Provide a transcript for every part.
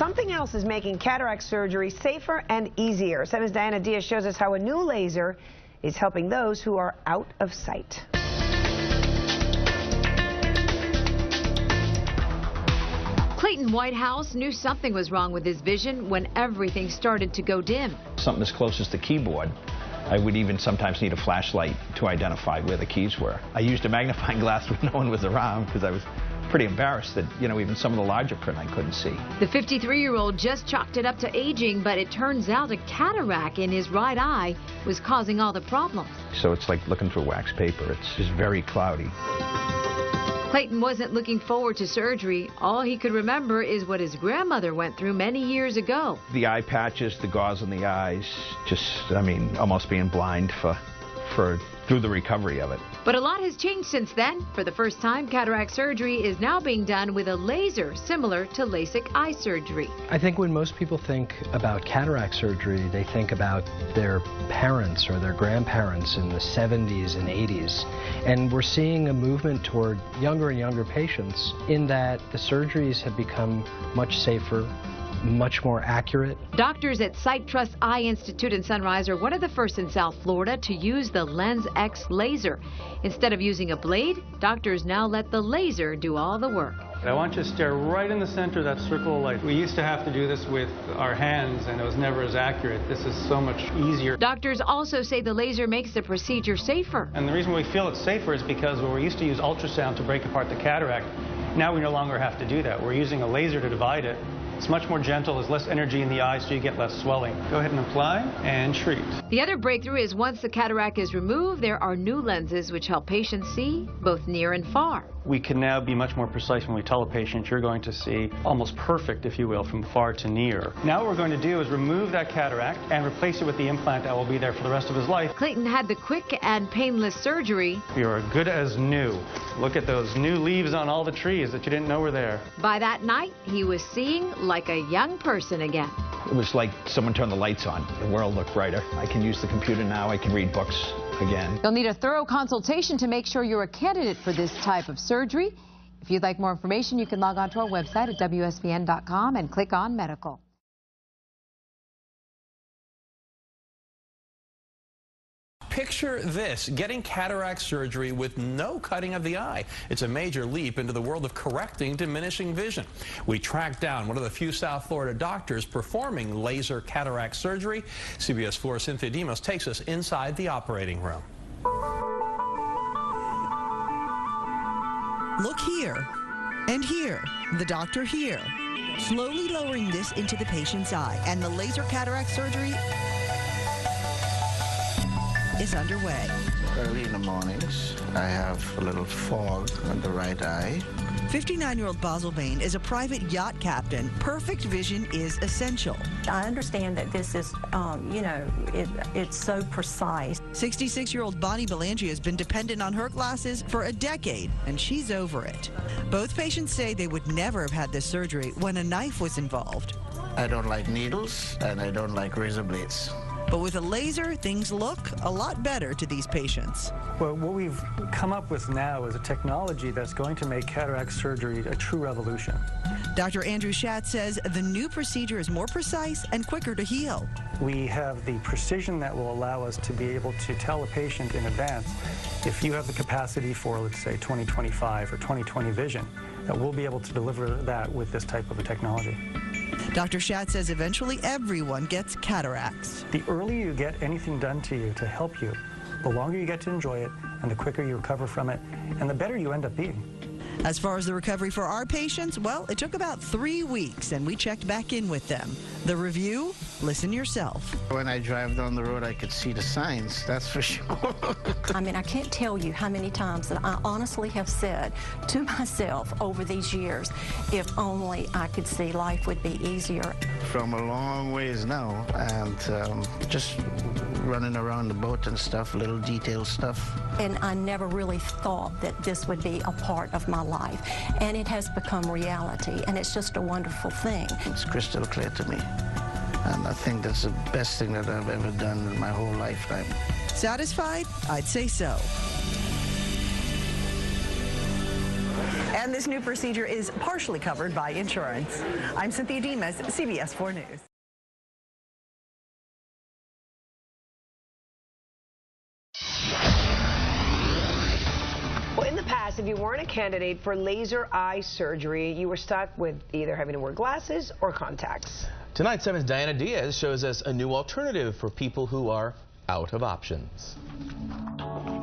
something else is making cataract surgery safer and easier. 7's Diana Diaz shows us how a new laser is helping those who are out of sight. Clayton Whitehouse knew something was wrong with his vision when everything started to go dim. Something as close as the keyboard. I would even sometimes need a flashlight to identify where the keys were. I used a magnifying glass when no one was around because I was pretty embarrassed that, even some of the larger print I couldn't see. The 53-year-old just chalked it up to aging, but it turns out a cataract in his right eye was causing all the problems. So it's like looking through wax paper. It's just very cloudy. Clayton wasn't looking forward to surgery. All he could remember is what his grandmother went through many years ago. The eye patches, the gauze on the eyes, almost being blind through the recovery of it. But a lot has changed since then. For the first time, cataract surgery is now being done with a laser similar to LASIK eye surgery. I think when most people think about cataract surgery, they think about their parents or their grandparents in the 70s and 80s. And we're seeing a movement toward younger and younger patients in that the surgeries have become much safer, much more accurate. Doctors at Sight Trust Eye Institute in Sunrise are one of the first in South Florida to use the Lens X laser. Instead of using a blade, doctors now let the laser do all the work. I want you to stare right in the center of that circle of light. We used to have to do this with our hands, and it was never as accurate. This is so much easier. Doctors also say the laser makes the procedure safer. And the reason we feel it's safer is because when we used to use ultrasound to break apart the cataract, now we no longer have to do that. We're using a laser to divide it. It's much more gentle, there's less energy in the eye, so you get less swelling. Go ahead and apply and treat. The other breakthrough is once the cataract is removed, there are new lenses which help patients see both near and far. We can now be much more precise when we tell a patient you're going to see almost perfect, if you will, from far to near. Now what we're going to do is remove that cataract and replace it with the implant that will be there for the rest of his life. Clayton had the quick and painless surgery. You're good as new. Look at those new leaves on all the trees that you didn't know were there. By that night, he was seeing like a young person again. It was like someone turned the lights on. The world looked brighter. I can use the computer now. I can read books again. You'll need a thorough consultation to make sure you're a candidate for this type of surgery. If you'd like more information, you can log on to our website at WSVN.com and click on Medical. Picture this, getting cataract surgery with no cutting of the eye. It's a major leap into the world of correcting diminishing vision. We tracked down one of the few South Florida doctors performing laser cataract surgery. CBS 4's Cynthia Demos takes us inside the operating room. Look here and here, the doctor here, slowly lowering this into the patient's eye, and the laser cataract surgery is underway. Early in the mornings, I have a little fog on the right eye. 59-year-old Basil Bain is a private yacht captain. Perfect vision is essential. I understand that this is, it's so precise. 66-year-old Bonnie Belangi has been dependent on her glasses for a decade, and she's over it. Both patients say they would never have had this surgery when a knife was involved. I don't like needles, and I don't like razor blades. But with a laser, things look a lot better to these patients. Well, what we've come up with now is a technology that's going to make cataract surgery a true revolution. Dr. Andrew Schatz says the new procedure is more precise and quicker to heal. We have the precision that will allow us to be able to tell a patient in advance if you have the capacity for, let's say, 20/25 or 20/20 vision, that we'll be able to deliver that with this type of a technology. Dr. Schatz says eventually everyone gets cataracts. The earlier you get anything done to you to help you, the longer you get to enjoy it, and the quicker you recover from it, and the better you end up being. As far as the recovery for our patients, well, it took about 3 weeks, and we checked back in with them. The review? Listen yourself. When I drive down the road, I could see the signs, that's for sure. I mean, I can't tell you how many times that I honestly have said to myself over these years, if only I could see, life would be easier. From a long ways now, and just running around the boat and stuff, little detail stuff. And I never really thought that this would be a part of my life, and it has become reality, and it's just a wonderful thing. It's crystal clear to me, and I think that's the best thing that I've ever done in my whole lifetime. Satisfied? I'd say so. And this new procedure is partially covered by insurance. I'm Cynthia Demas, CBS 4 News. Well, in the past, if you weren't a candidate for laser eye surgery, you were stuck with either having to wear glasses or contacts. Tonight, 7's Diana Diaz shows us a new alternative for people who are out of options.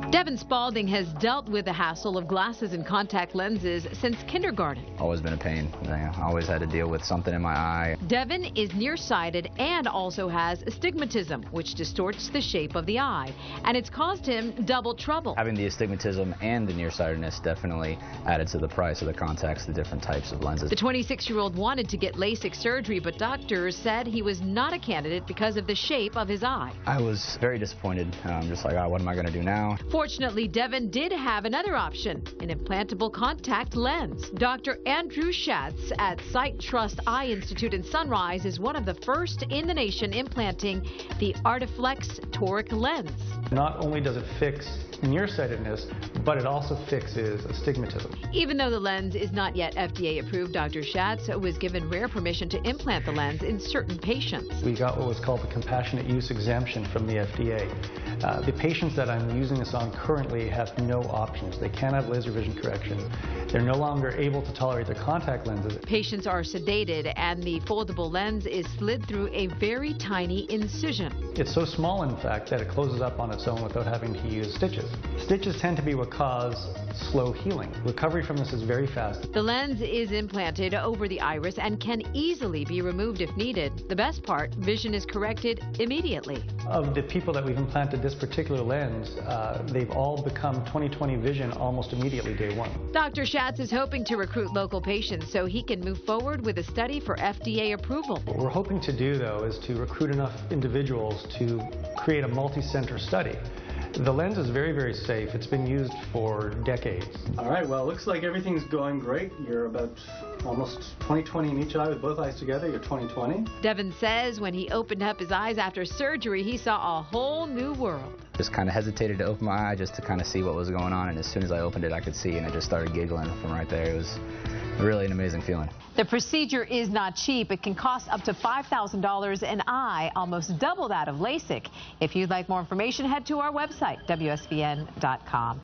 Devin Spalding has dealt with the hassle of glasses and contact lenses since kindergarten. Always been a pain. I always had to deal with something in my eye. Devin is nearsighted and also has astigmatism, which distorts the shape of the eye, and it's caused him double trouble. Having the astigmatism and the nearsightedness definitely added to the price of the contacts, the different types of lenses. The 26-year-old wanted to get LASIK surgery, but doctors said he was not a candidate because of the shape of his eye. I was very disappointed. Just like, what am I going to do now? Fortunately, Devin did have another option, an implantable contact lens. Dr. Andrew Schatz at Sight Trust Eye Institute in Sunrise is one of the first in the nation implanting the Artiflex toric lens. Not only does it fix nearsightedness, but it also fixes astigmatism. Even though the lens is not yet FDA approved, Dr. Schatz was given rare permission to implant the lens in certain patients. We got what was called the compassionate use exemption from the FDA. The patients that I'm using this on currently have no options. They can't have laser vision correction. They're no longer able to tolerate their contact lenses. Patients are sedated, and the foldable lens is slid through a very tiny incision. It's so small, in fact, that it closes up on its own without having to use stitches. Stitches tend to be what cause slow healing. Recovery from this is very fast. The lens is implanted over the iris and can easily be removed if needed. The best part, vision is corrected immediately. Of the people that we've implanted this particular lens, they've all become 20/20 vision almost immediately day one. Dr. Schatz is hoping to recruit local patients so he can move forward with a study for FDA approval. What we're hoping to do, though, is to recruit enough individuals to create a multi-center study. The lens is very, very safe. It's been used for decades. All right, well, it looks like everything's going great. You're about almost 20/20 in each eye with both eyes together. You're 20/20. Devin says when he opened up his eyes after surgery, he saw a whole new world. Just kind of hesitated to open my eye just to kind of see what was going on, and as soon as I opened it, I could see, and I just started giggling from right there. It was really an amazing feeling. The procedure is not cheap. It can cost up to $5,000 an eye, almost double that of LASIK. If you'd like more information, head to our website, WSVN.com.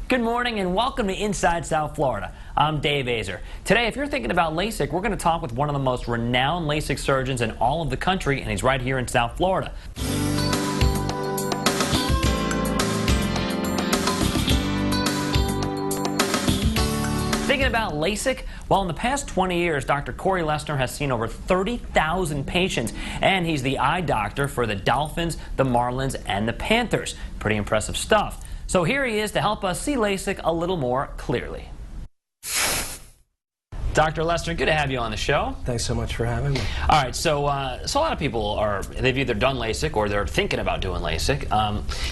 Good morning and welcome to Inside South Florida. I'm Dave Azer. Today, if you're thinking about LASIK, we're going to talk with one of the most renowned LASIK surgeons in all of the country, and he's right here in South Florida. Thinking about LASIK? Well, in the past 20 years, Dr. Corey Lessner has seen over 30,000 patients, and he's the eye doctor for the Dolphins, the Marlins, and the Panthers. Pretty impressive stuff. So here he is to help us see LASIK a little more clearly. Dr. Lessner, good to have you on the show. Thanks so much for having me. All right, so a lot of people they've either done LASIK or they're thinking about doing LASIK.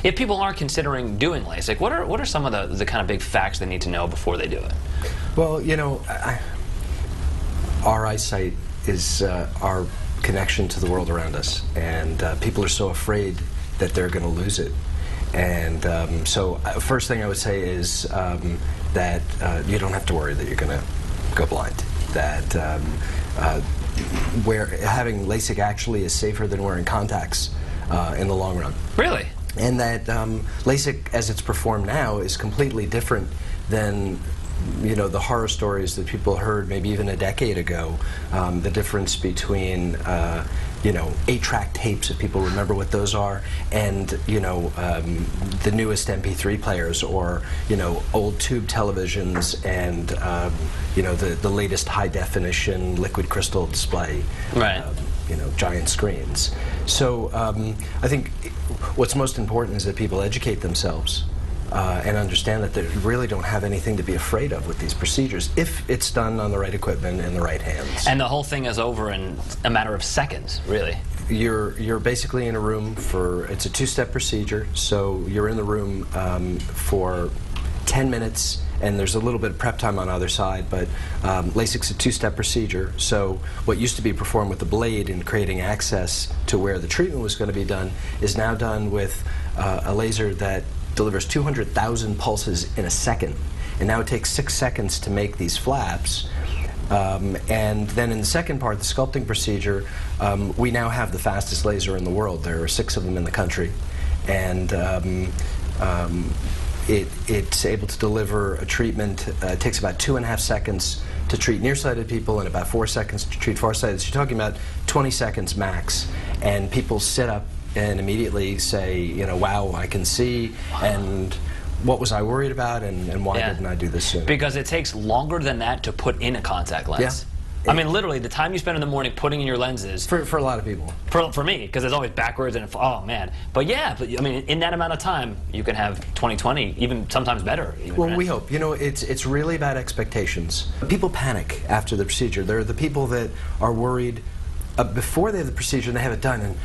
If people are considering doing LASIK, what are some of the kind of big facts they need to know before they do it? Well, you know, our eyesight is our connection to the world around us, and people are so afraid that they're going to lose it. And so first thing I would say is that you don't have to worry that you're going to go blind. That having LASIK actually is safer than wearing contacts in the long run. Really? And that LASIK, as it's performed now, is completely different than the horror stories that people heard maybe even a decade ago. The difference between 8-track tapes, if people remember what those are, and the newest MP3 players, or old tube televisions, and the latest high definition liquid crystal display. Right. Giant screens. So I think what's most important is that people educate themselves and understand that they really don't have anything to be afraid of with these procedures if it's done on the right equipment in the right hands. And the whole thing is over in a matter of seconds, really. You're basically in a room it's a 2-step procedure, so you're in the room for 10 minutes, and there's a little bit of prep time on either side, but LASIK's a 2-step procedure, so what used to be performed with the blade and creating access to where the treatment was going to be done is now done with a laser that delivers 200,000 pulses in a second. And now it takes 6 seconds to make these flaps. And then in the second part, the sculpting procedure, we now have the fastest laser in the world. There are 6 of them in the country. And it's able to deliver a treatment. It takes about 2.5 seconds to treat nearsighted people and about 4 seconds to treat farsighted. So you're talking about 20 seconds max. And people sit up and immediately say, wow, I can see, and what was I worried about, and why didn't I do this sooner? Because it takes longer than that to put in a contact lens. Yeah. I mean, literally, the time you spend in the morning putting in your lenses. For a lot of people. For me, because it's always backwards, and oh, man. But yeah, I mean, in that amount of time, you can have 20/20, even sometimes better. Well, we hope. It's really about expectations. People panic after the procedure. There are the people that are worried before they have the procedure and they have it done, and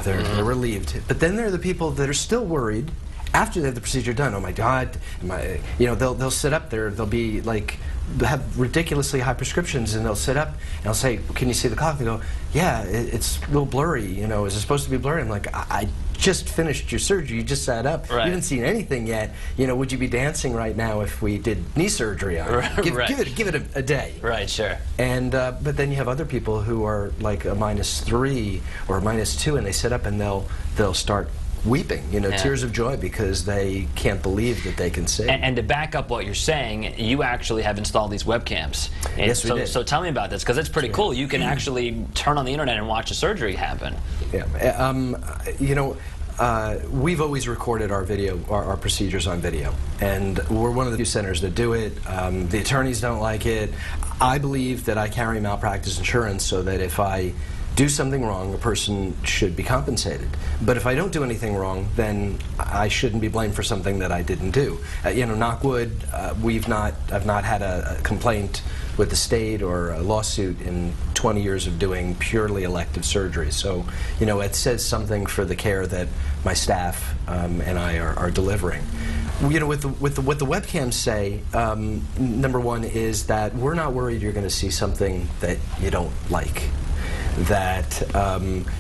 they're relieved. But then there are the people that are still worried after they have the procedure done. Oh my God, they'll sit up there. They'll be like, have ridiculously high prescriptions, and they'll sit up and I'll say, "Can you see the clock?" They go, "Yeah, it's a little blurry. Is it supposed to be blurry?" I'm like, I just finished your surgery. You just sat up. Right. You haven't seen anything yet. Would you be dancing right now if we did knee surgery on it? Right. Give it a day. Right, sure. And but then you have other people who are like a -3 or a -2, and they sit up and they'll start weeping, tears of joy, because they can't believe that they can see. And to back up what you're saying, you actually have installed these webcams. And yes, we did. So tell me about this, because it's pretty cool. You can actually turn on the internet and watch a surgery happen. Yeah. We've always recorded our procedures on video, and we're one of the few centers that do it. The attorneys don't like it. I believe that I carry malpractice insurance, so that if I do something wrong, a person should be compensated. But if I don't do anything wrong, then I shouldn't be blamed for something that I didn't do. Knock wood, I've not had a complaint with the state or a lawsuit in 20 years of doing purely elective surgery. So, it says something for the care that my staff and I are delivering. What the webcams say, number one, is that we're not worried you're going to see something that you don't like. That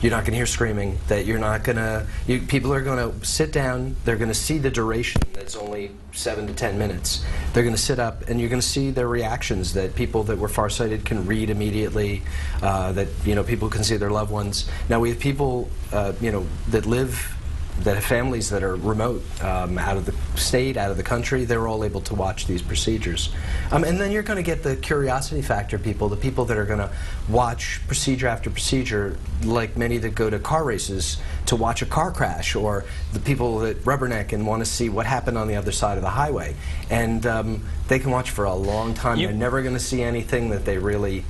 you're not going to hear screaming, that you're not going to, people are going to sit down, they're going to see the duration, that's only 7 to 10 minutes. They're going to sit up, and you're going to see their reactions, that people that were farsighted can read immediately, that people can see their loved ones. Now we have people that live that have families that are remote, out of the state, out of the country. They're all able to watch these procedures. And then you're going to get the curiosity factor people, the people that are going to watch procedure after procedure, like many that go to car races to watch a car crash, or the people that rubberneck and want to see what happened on the other side of the highway. And they can watch for a long time. They're never going to see anything that they really,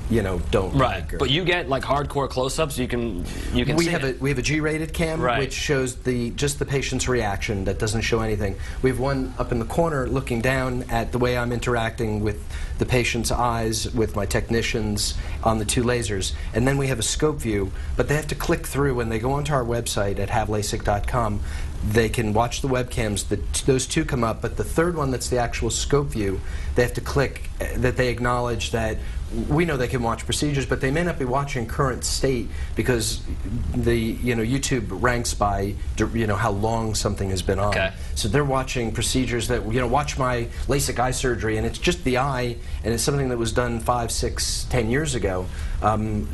you know, don't like. But you get like hardcore close-ups. You can we see have it. We have a G-rated cam, which shows just the patient's reaction. That doesn't show anything. We have one up in the corner looking down at the way I'm interacting with the patient's eyes with my technicians on the 2 lasers, and then we have a scope view. But they have to click through when they go onto our website at havelasik.com. They can watch the webcams. Those 2 come up, but the third one, that's the actual scope view, they have to click that they acknowledge that we know they can watch procedures, but they may not be watching current state because the YouTube ranks by how long something has been on. Okay. So they're watching procedures that watch my LASIK eye surgery, and it's just the eye, and it's something that was done 5, 6, 10 years ago.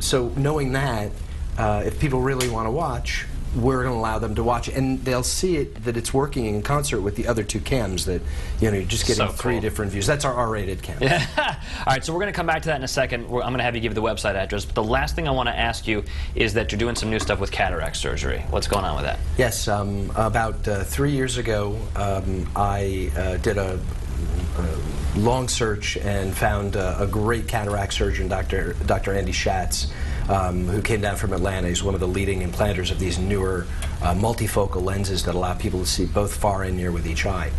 So knowing that, if people really want to watch, we're going to allow them to watch it, and they'll see it that it's working in concert with the other 2 cams. That you're just getting 3 different views. That's our R-rated cam. Yeah. All right, so we're going to come back to that in a second. I'm going to have you give the website address. But the last thing I want to ask you is that you're doing some new stuff with cataract surgery. What's going on with that? Yes, about 3 years ago, I did a long search and found a great cataract surgeon, Dr. Andy Schatz, who came down from Atlanta. He's one of the leading implanters of these newer multifocal lenses that allow people to see both far and near with each eye.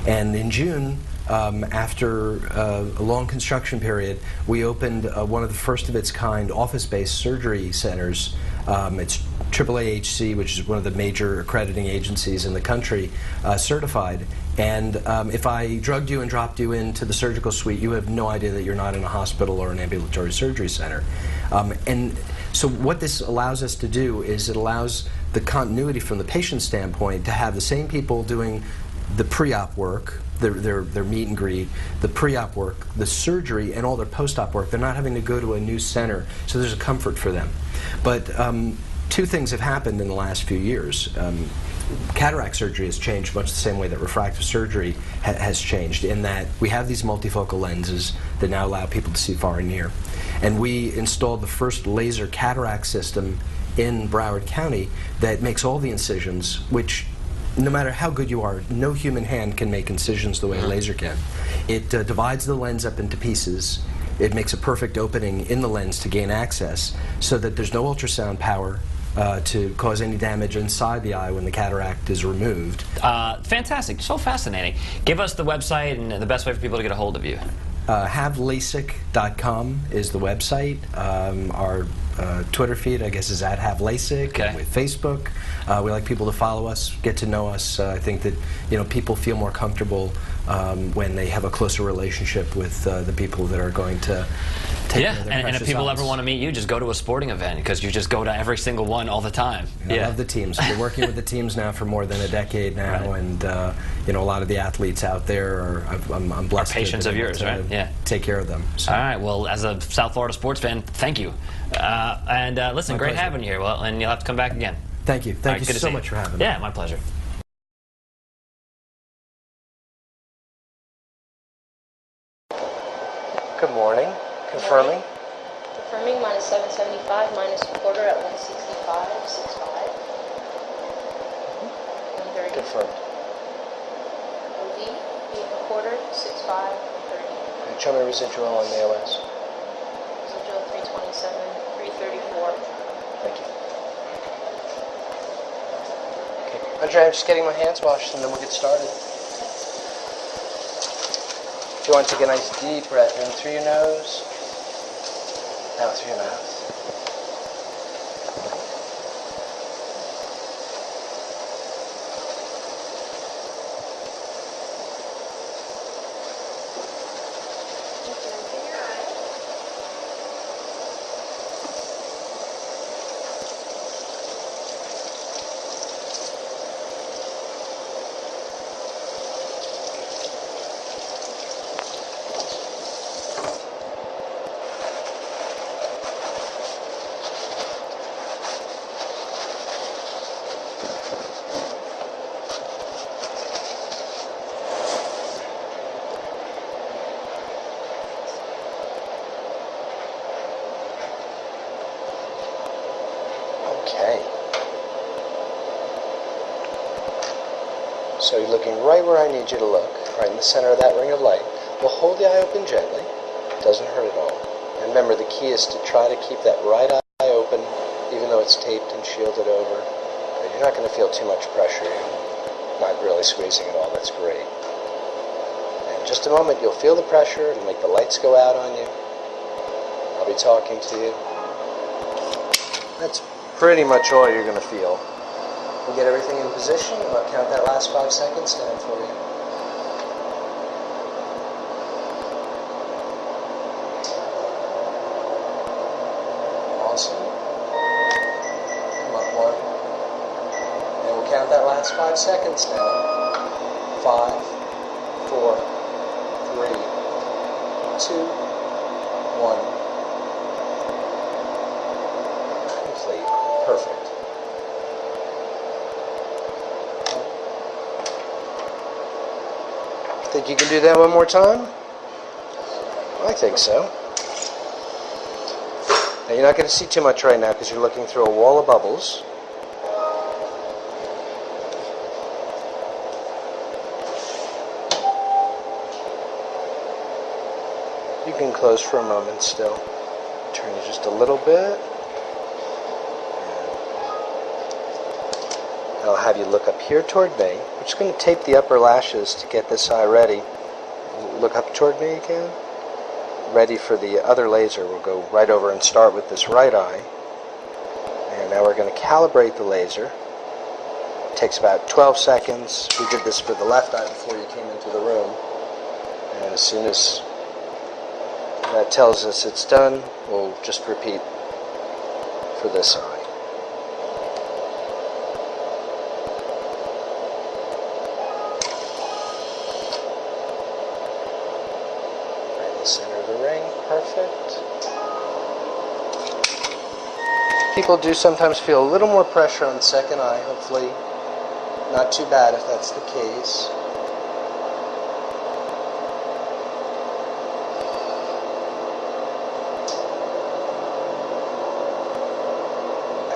And in June, after a long construction period, we opened one of the first of its kind office-based surgery centers. It's AAAHC, which is one of the major accrediting agencies in the country, certified. And if I drugged you and dropped you into the surgical suite, you have no idea that you're not in a hospital or an ambulatory surgery center. And so what this allows us to do is it allows the continuity from the patient standpoint to have the same people doing the pre-op work, their meet and greet, the pre-op work, the surgery, and all their post-op work. They're not having to go to a new center, so there's a comfort for them. But 2 things have happened in the last few years. Cataract surgery has changed much the same way that refractive surgery has changed, in that we have these multifocal lenses that now allow people to see far and near. And we installed the first laser cataract system in Broward County that makes all the incisions, which no matter how good you are, no human hand can make incisions the way a laser can. It divides the lens up into pieces. It makes a perfect opening in the lens to gain access so that there's no ultrasound power to cause any damage inside the eye when the cataract is removed. Fantastic. So fascinating. Give us the website and the best way for people to get a hold of you. HaveLASIK.com is the website. Our Twitter feed, I guess, is at HaveLASIK. Okay. With Facebook, we like people to follow us, get to know us. I think that people feel more comfortable when they have a closer relationship with the people that are going to take care of their and if people eyes. ever want to meat you, just go to a sporting event, because you just go to every single one all the time. I love the teams. We're working with the teams now for more than a decade now, and a lot of the athletes out there I'm blessed. Are patients of yours, right? Yeah. Take care of them. So. All right. Well, as a South Florida sports fan, thank you. Listen, My great pleasure. having you here. Well, and you'll have to come back again. Thank you. Thank you so much for having me. Yeah, my pleasure. Good morning. Confirming. Confirming minus 775, minus a quarter at 165.65. 130. Confirmed. OD, 8 a quarter, 65, 30. Show me residual on the OS. Residual 327, 334. Thank you. Okay. Andre, I'm just getting my hands washed and then we'll get started. If you want to take a nice deep breath in through your nose, out through your mouth. So you're looking right where I need you to look, right in the center of that ring of light. We'll hold the eye open gently. Doesn't hurt at all. And remember, the key is to try to keep that right eye open, even though it's taped and shielded over. You're not going to feel too much pressure. You're not really squeezing at all. That's great. And in just a moment, you'll feel the pressure. It'll make the lights go out on you. I'll be talking to you. That's pretty much all you're going to feel. We'll get everything in position, and I'll count that last 5 seconds down for you. Awesome. Come up one. And we'll count that last 5 seconds down. 5, 4, 3, 2, 1. Complete. Perfect. Think you can do that one more time? I think so. Now you're not going to see too much right now because you're looking through a wall of bubbles. You can close for a moment still. Turn it just a little bit. I'll have you look up here toward me. We're just going to tape the upper lashes to get this eye ready. Look up toward me again. Ready for the other laser. We'll go right over and start with this right eye. And now we're going to calibrate the laser. It takes about 12 seconds. We did this for the left eye before you came into the room. And as soon as that tells us it's done, we'll just repeat for this eye. Center of the ring, perfect. People do sometimes feel a little more pressure on the second eye, hopefully not too bad if that's the case.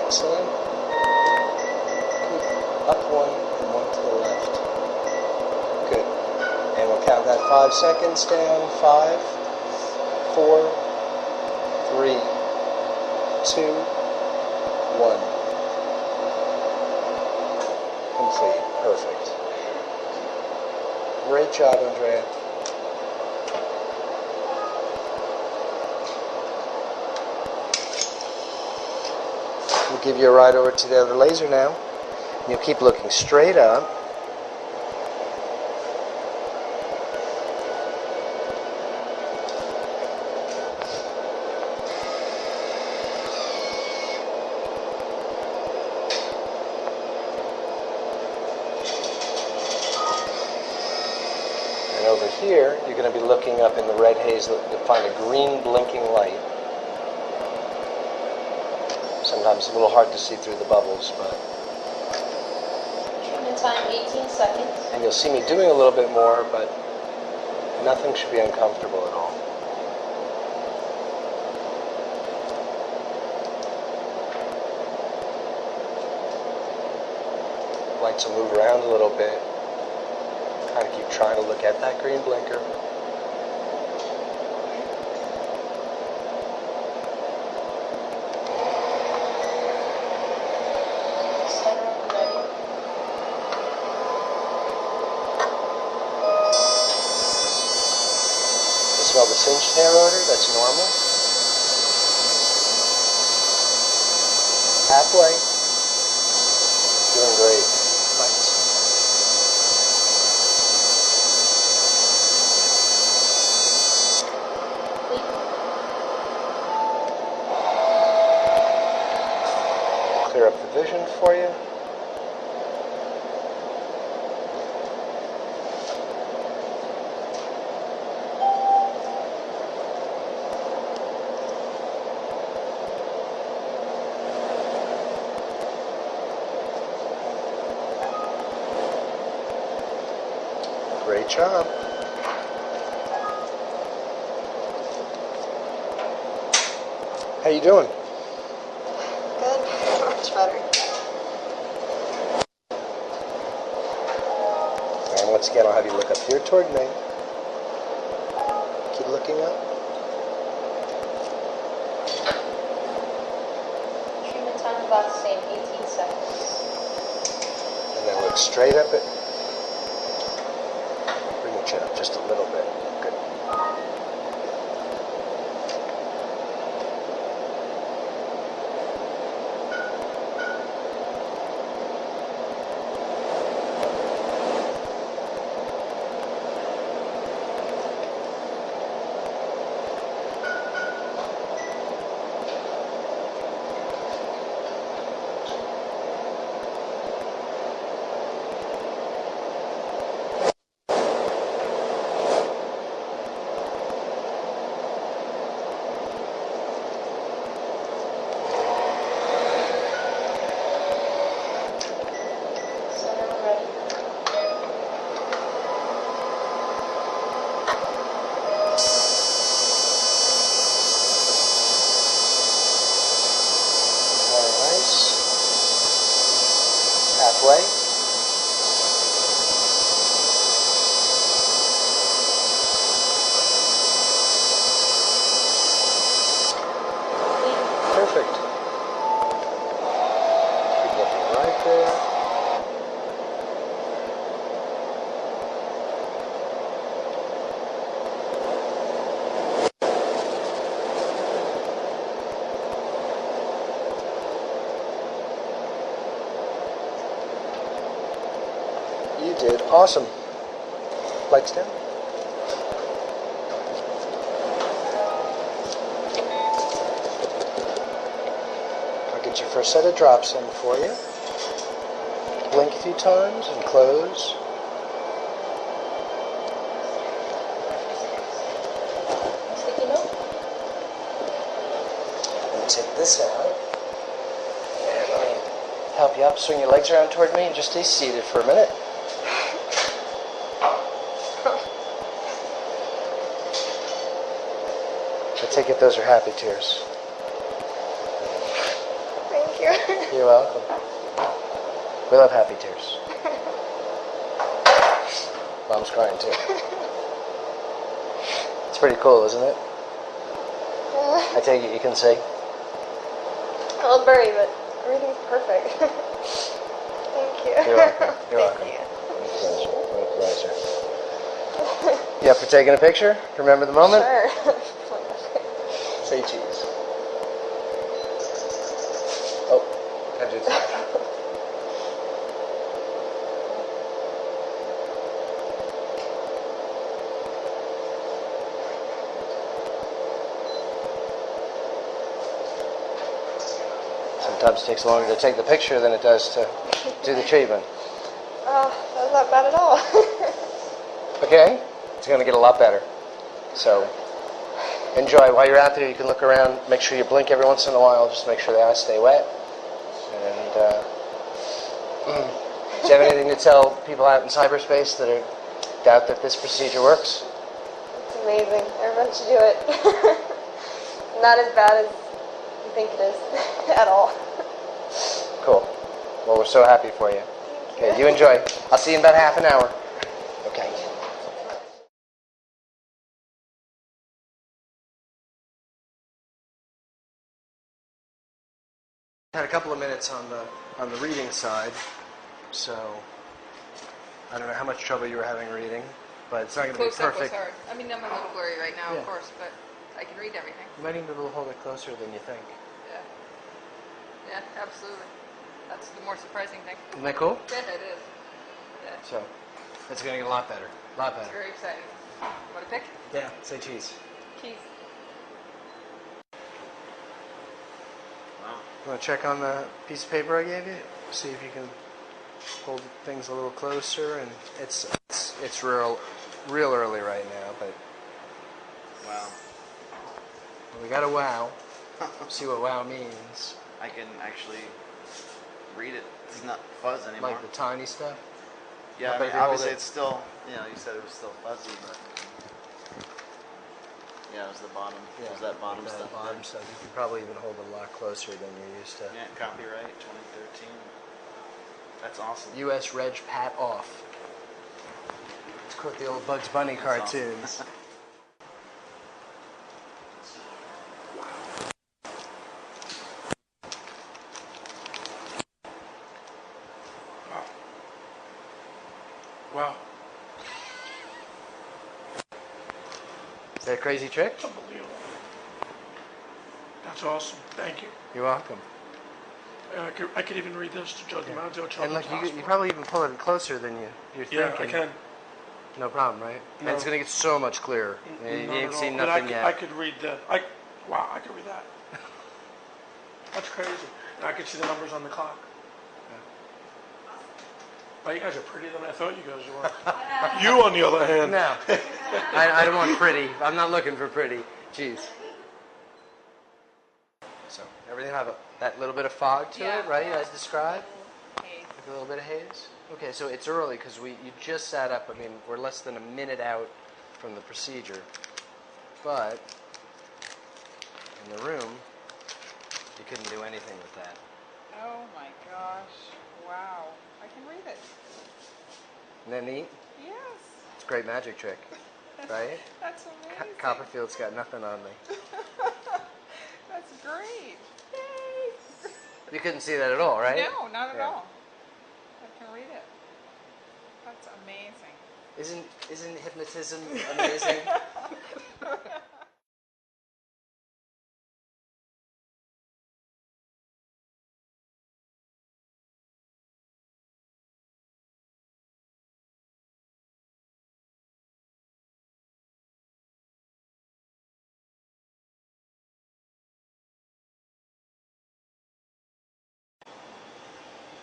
Excellent. Up one and one to the left. Good. And we'll count that 5 seconds down. 5, 4, 3, 2, 1. Complete. Perfect. Great job, Andrea. We'll give you a ride over to the other laser now. You'll keep looking straight up. And over here, you're going to be looking up in the red haze to find a green blinking light. Sometimes a little hard to see through the bubbles, but... Treatment time 18 seconds. And you'll see me doing a little bit more, but nothing should be uncomfortable at all. Lights will move around a little bit. Kind of keep trying to look at that green blinker. Smell the singed hair odor? That's normal. Halfway. Doing great. Lights. Clear up the vision for you. Great job. How you doing? Good. Much better. again, I'll have you look up here toward me. Keep looking up. Treatment time about the same, 18 seconds. And then look straight up at... Bring your chin up just a little bit. Good. Halfway. Perfect. Keep looking right there. You did awesome. Lights down. I'll get your first set of drops in for you. Blink a few times and close. Sticky note. And take this out. And let me help you up. Swing your legs around toward me and just stay seated for a minute. I take it those are happy tears. Thank you. You're welcome. We love happy tears. Mom's crying too. It's pretty cool, isn't it? I take it you can sing. A little blurry, but everything's perfect. Thank you. You're welcome. You're welcome. Thank you. My pleasure. My pleasure. You up for taking a picture? Remember the moment? Sure. Say cheese. Oh, I do that. Sometimes it takes longer to take the picture than it does to do the treatment. That's not bad at all. Okay? It's going to get a lot better. So, enjoy. While you're out there, you can look around, make sure you blink every once in a while, just to make sure the eyes stay wet. And, do you have anything to tell people out in cyberspace that are, doubt that this procedure works? It's amazing. Everyone should do it. Not as bad as you think it is at all. Cool. Well, we're so happy for you. Thank you. Okay, you enjoy. I'll see you in about half an hour. Okay. Had a couple of minutes on the reading side, so I don't know how much trouble you were having reading, but it's not going to be perfect. Close-up was hard. I mean, I'm a little blurry right now, Yeah. of course, but I can read everything. You might even be able to hold it closer than you think. Yeah. Yeah, absolutely. That's the more surprising thing. Isn't that cool? Yeah, it is. Yeah. So it's going to get a lot better. A lot It's better. very exciting. Want to pick? Yeah, say cheese. Keys. You want to check on the piece of paper I gave you? See if you can hold things a little closer. And it's real early right now, but Wow. we got a wow. See what wow means. I can actually read it. It's not fuzz anymore. Like the tiny stuff. Yeah, I But mean, if you hold obviously it- it's still, you know, you said it was still fuzzy, but yeah, it was the bottom. Yeah, It was that bottom that stuff. bottom there. stuff. You can probably even hold it a lot closer than you're used to. Yeah, copyright 2013. That's awesome. U.S. Reg Pat off. Quote the old Bugs Bunny cartoons. Wow. Is that a crazy trick? Unbelievable. That's awesome. Thank you. You're welcome. I could even read this to Joe DiMaggio Children's And look, Hospital. you probably even pull it closer than you're thinking. Yeah, I can. No problem, right? No. And it's going to get so much clearer. You ain't seen But nothing yet. I could read that. Wow, I could read that. That's crazy. And I could see the numbers on the clock. Well, you guys are prettier than I thought you guys were. You, on the other hand. No. I don't want pretty. I'm not looking for pretty. Jeez. So, everything have that little bit of fog to it, right, as described? Like a little bit of haze? Okay, so it's early because you just sat up. I mean, we're less than a minute out from the procedure. But in the room, you couldn't do anything with that. Oh my gosh. Wow. I can read it. Isn't that neat? Yes. It's a great magic trick, right? That's amazing. Copperfield's got nothing on me. That's great. Yay. You couldn't see that at all, right? No, not at all. I can read it. That's amazing. Isn't hypnotism amazing?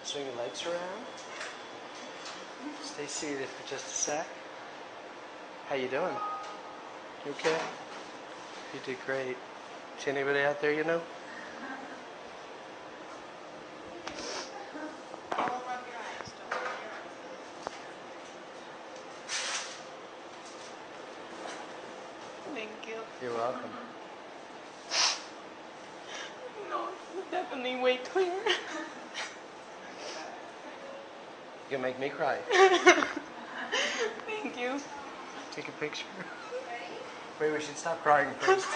Swing your legs around. Stay seated for just a sec. How you doing? You okay? You did great. See anybody out there you know? Thank you. You're welcome. No, it's definitely way clearer. You can make me cry. Thank you. Take a picture. Wait, we should stop crying first.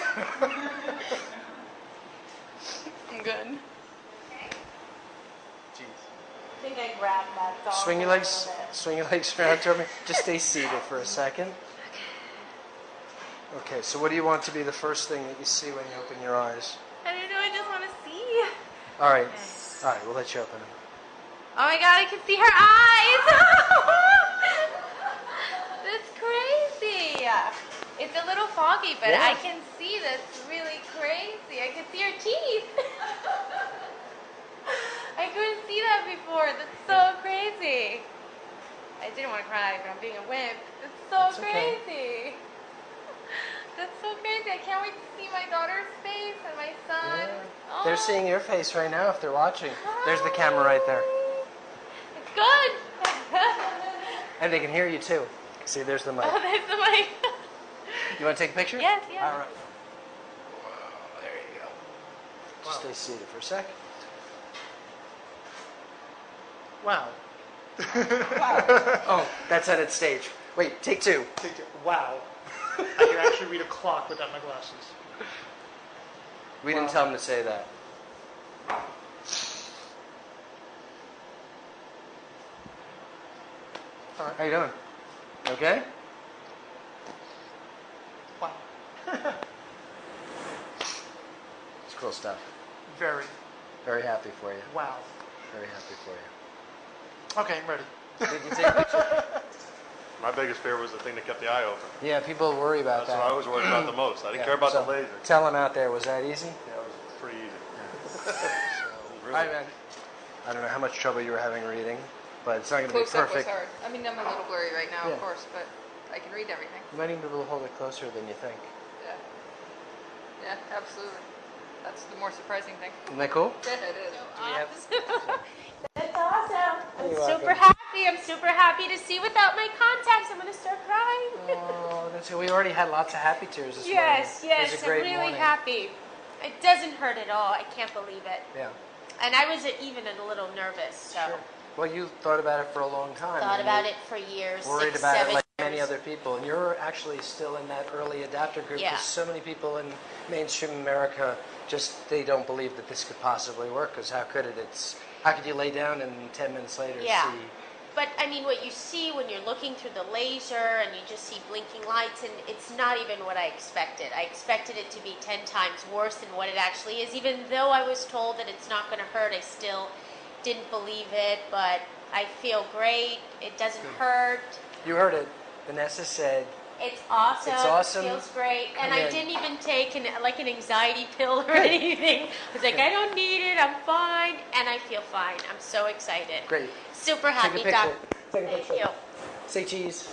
I'm good. Jeez. I think I grabbed that dog. Swing your legs around toward me. Just stay seated for a second. Okay, so what do you want to be the first thing that you see when you open your eyes? I don't know, I just want to see. All right, we'll let you open them. Oh my god, I can see her eyes! That's crazy. It's a little foggy, but I can see that's really crazy. I can see her teeth. I couldn't see that before. That's so crazy. I didn't want to cry, but I'm being a wimp. That's so crazy. That's so crazy. I can't wait to see my daughter's face and my son. Yeah. Oh. They're seeing your face right now if they're watching. There's the camera right there. It's good. And they can hear you too. See, there's the mic. Oh, there's the mic. You want to take a picture? Yes, yes. All right. Whoa, there you go. Just stay seated for a sec. Wow. Oh, that's at its stage. Wait, take two. Wow. I can actually read a clock without my glasses. We didn't tell him to say that. All right. How you doing? Okay? Wow. It's cool stuff. Very. Very happy for you. Wow. Very happy for you. Okay, I'm ready. Did you take a picture? My biggest fear was the thing that kept the eye open. Yeah, people worry about That's that. what I was worried about the most. I didn't care about the laser. Tell them out there, was that easy? Yeah, it was pretty easy. All right, man. I don't know how much trouble you were having reading, but it's not going to be Close up was perfect. hard. I mean, I'm a little blurry right now, Yeah. of course, but I can read everything. You might even be able to hold it closer than you think. Yeah. Yeah, absolutely. That's the more surprising thing. Isn't that cool? Yeah, it is. That's awesome. I'm You're super welcome. happy. I'm super happy to see without my contacts. I'm going to start crying. Oh, that's it. We already had lots of happy tears this Yes, morning. It yes. was a I'm great really morning. happy. It doesn't hurt at all. I can't believe it. Yeah. And I was even a little nervous. So Well, you thought about it for a long time. thought and about you it for years. Worried 6, about 7 it like many other people. And you're actually still in that early adapter group Yeah. because so many people in mainstream America they don't believe that this could possibly work, because how could it? How could you lay down and 10 minutes later see? But I mean, what you see when you're looking through the laser and you just see blinking lights, and it's not even what I expected. I expected it to be 10 times worse than what it actually is. Even though I was told that it's not going to hurt, I still didn't believe it, but I feel great. It doesn't hurt. You heard it. Vanessa said, It's awesome. It's awesome. It feels great. And Come I in. didn't even take an anxiety pill or anything. I was like, I don't need it. I'm fine. And I feel fine. I'm so excited. Great. Super Take a happy, picture. Doc. Take a Thank picture. you. Say cheese.